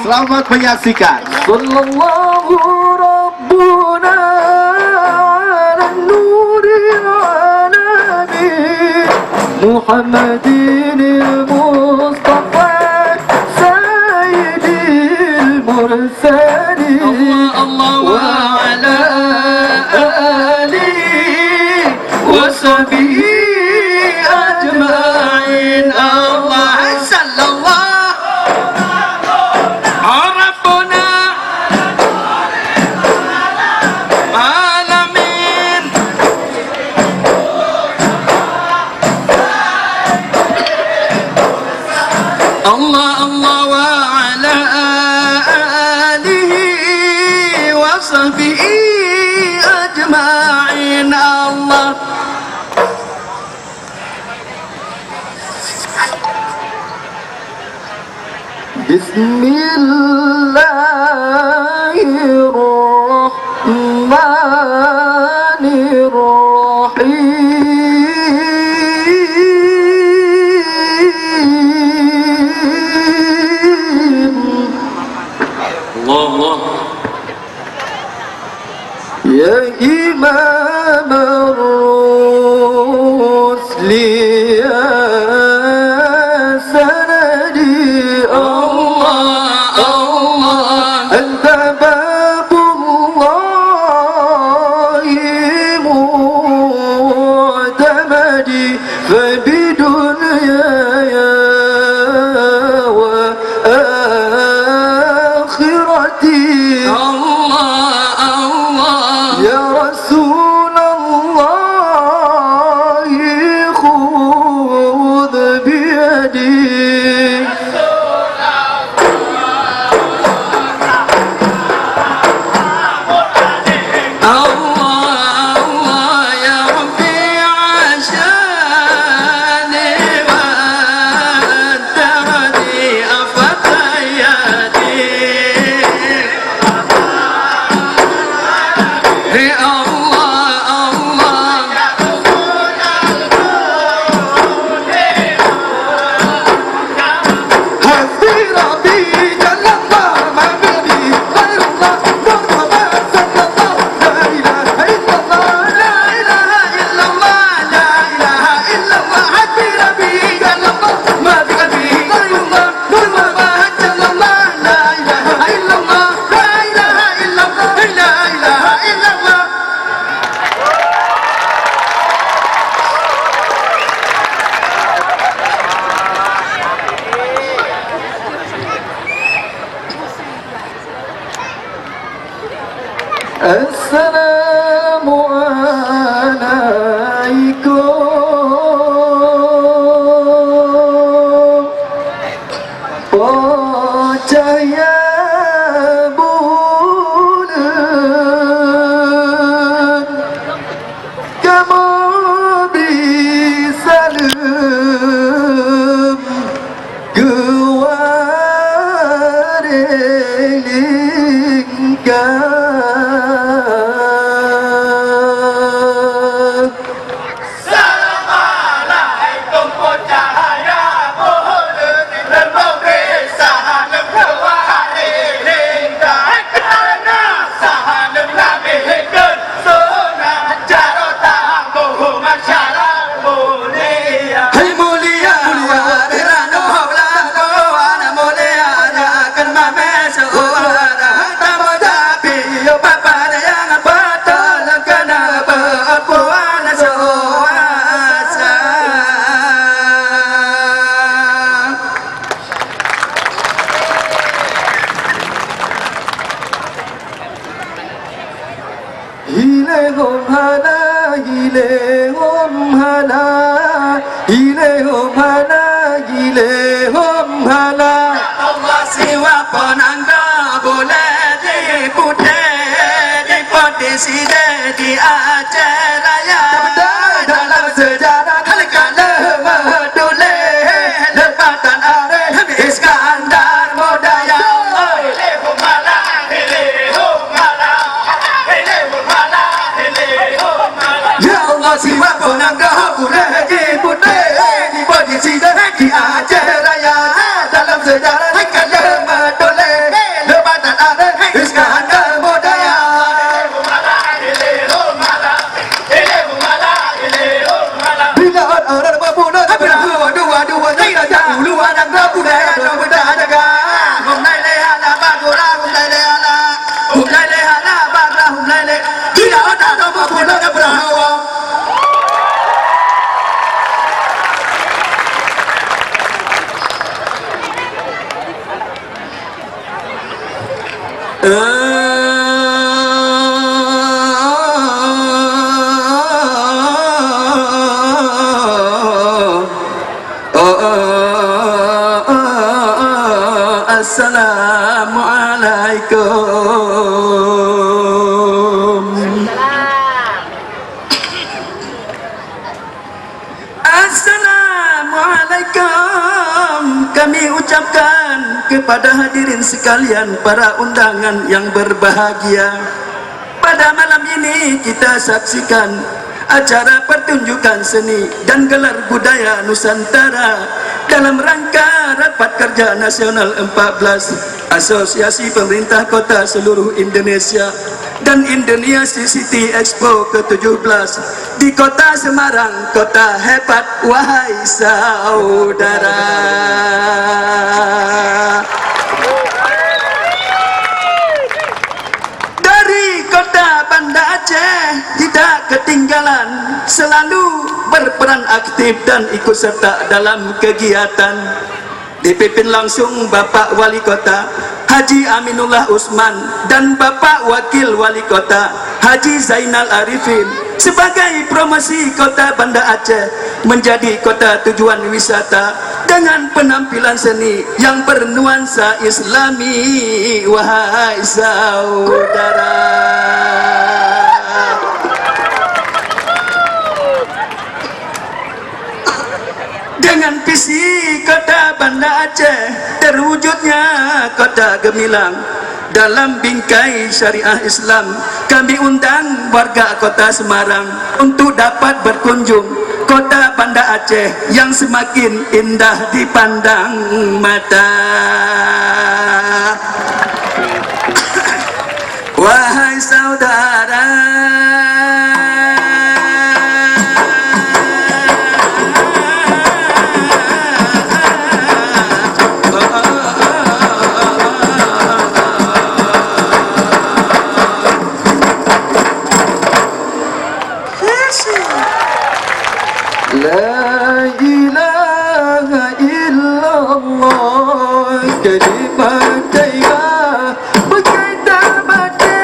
Selamat menyaksikan. Sallallahu Rabbuna ala nuril alamin Muhammadin al-Mustafa Sayyidil Mursalin Allah wa ala alihi wa sahbihi ajma'in. Allah sallallahu Bismillahirrahmanirrahim. Allah Ya Imam ar-Rusli ya sanadi Allah Anta babullahi mu'tamadi fabidunyaya wa akhirati Ya Rasulullah khudh biyadi Assalamualaikum Oh cahaya bulan Kamu beri salam Kewarilingkan Hilehom hana, hilehom hana, hilehom hana, hilehom hana. Allah siwa penanda boleh diputar dipotisi di Aceh Raya Dalam sejarah Halikalah medulih lepatan arif Iskandar Modaya Hilehum hala, hilehum hala, hilehum hala, hilehum hala. Ya Allah siwa penanda boleh diputar dipotisi di Aceh Raya Dalam sejarah halikalah medulih Lama bulan berawa. Assalamualaikum. Assalamualaikum. Kami ucapkan kepada hadirin sekalian, para undangan yang berbahagia. Pada malam ini kita saksikan acara pertunjukan seni dan gelar budaya Nusantara dalam rangka Rapat Kerja Nasional 14 Asosiasi Pemerintah Kota Seluruh Indonesia dan Indonesia City Expo ke-17 di Kota Semarang, kota hebat wahai saudara. Banda Aceh tidak ketinggalan, selalu berperan aktif dan ikut serta dalam kegiatan. Dipimpin langsung Bapak Wali Kota Haji Aminullah Usman dan Bapak Wakil Wali Kota Haji Zainal Arifin sebagai promosi Kota Banda Aceh menjadi kota tujuan wisata dengan penampilan seni yang bernuansa Islami wahai saudara. Dengan visi Kota Banda Aceh terwujudnya kota gemilang dalam bingkai syariah Islam, kami undang warga Kota Semarang untuk dapat berkunjung Kota Banda Aceh yang semakin indah dipandang mata. Wahai saudara, La ilaha illallah kalimat tayyibah berkaitan mati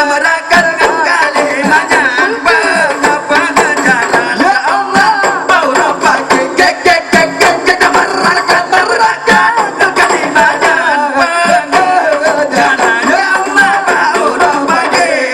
merakan kalimatnya mengapa jalan ya Allah mau pakai kita merakan kalimatnya mengapa jalan ya Allah mau pakai.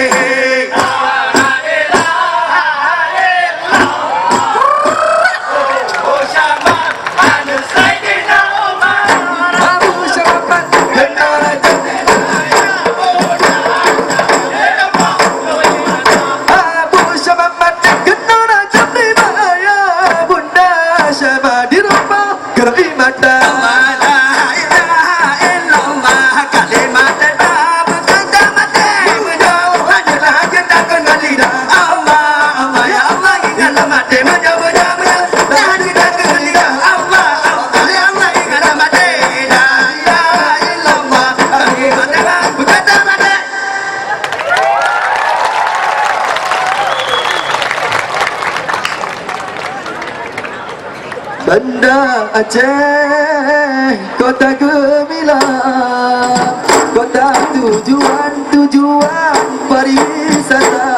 Banda Aceh, kota gemilang, kota tujuan pariwisata.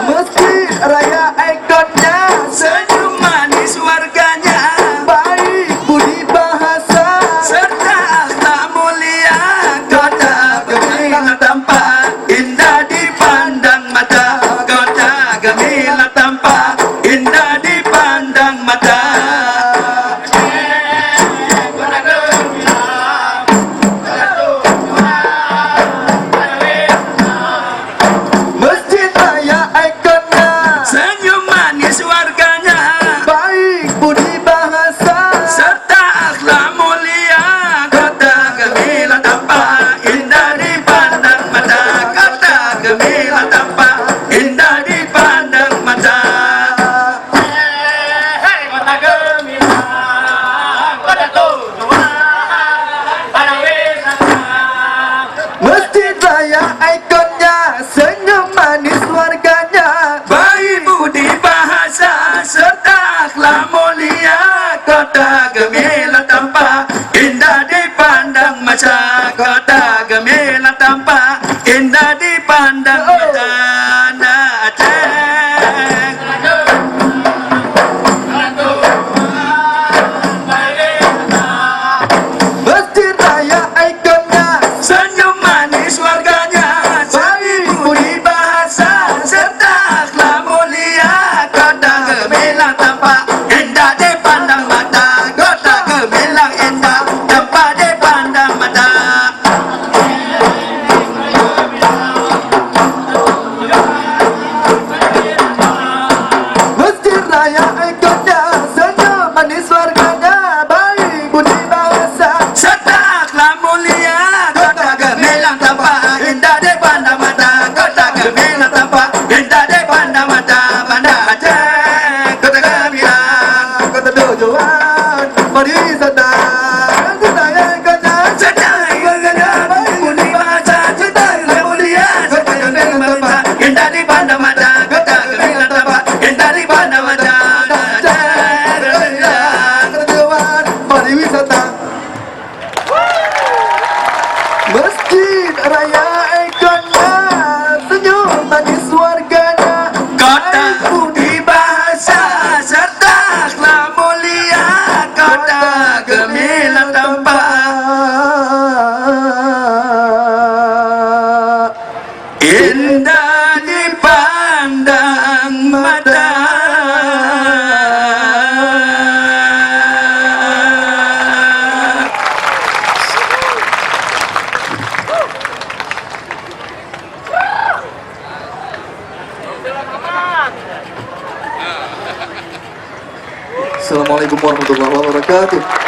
Masjid Raya ikonnya, senyum manis warganya, baik budi bahasa serta akhlak mulia. Kota gemilang tampak indah dipandang mata, kota gemilang tampak indah dipandang mata. gemilang tampak indah dipandang mata. Kota gemilang tampak indah dipandang mata. Masjid Raya ikonnya, Senyum manis warganya, baik budi bahasa serta akhlak mulia. Kota gemilang tampak indah dipandang mata. Kota gemilang indah tampak dipandang mata. Masjid Raya ikonnya, senyum manis warganya, baik budi bahasa. Serta akhlak mulia. Kota gemilang tampak indah dipandang mata. Kota gemilang tampak indah dipandang mata. Banda Aceh, kota gemilang. Kota tujuan pariwisata. Masjid Raya ikonnya, Sedang warganya baik budi bahasa serta akhlak mulia. Kota gemilang tampak indah dipandang mata. Kota gemilang tampak indah dipandang mata. kota tujuan pariwisata. Masjid Raya ikonnya, senyum manis warganya, Kota budi bahasa serta akhlak mulia. Kota gemilang tampak indah dipandang mata. Assalamualaikum warahmatullahi wabarakatuh.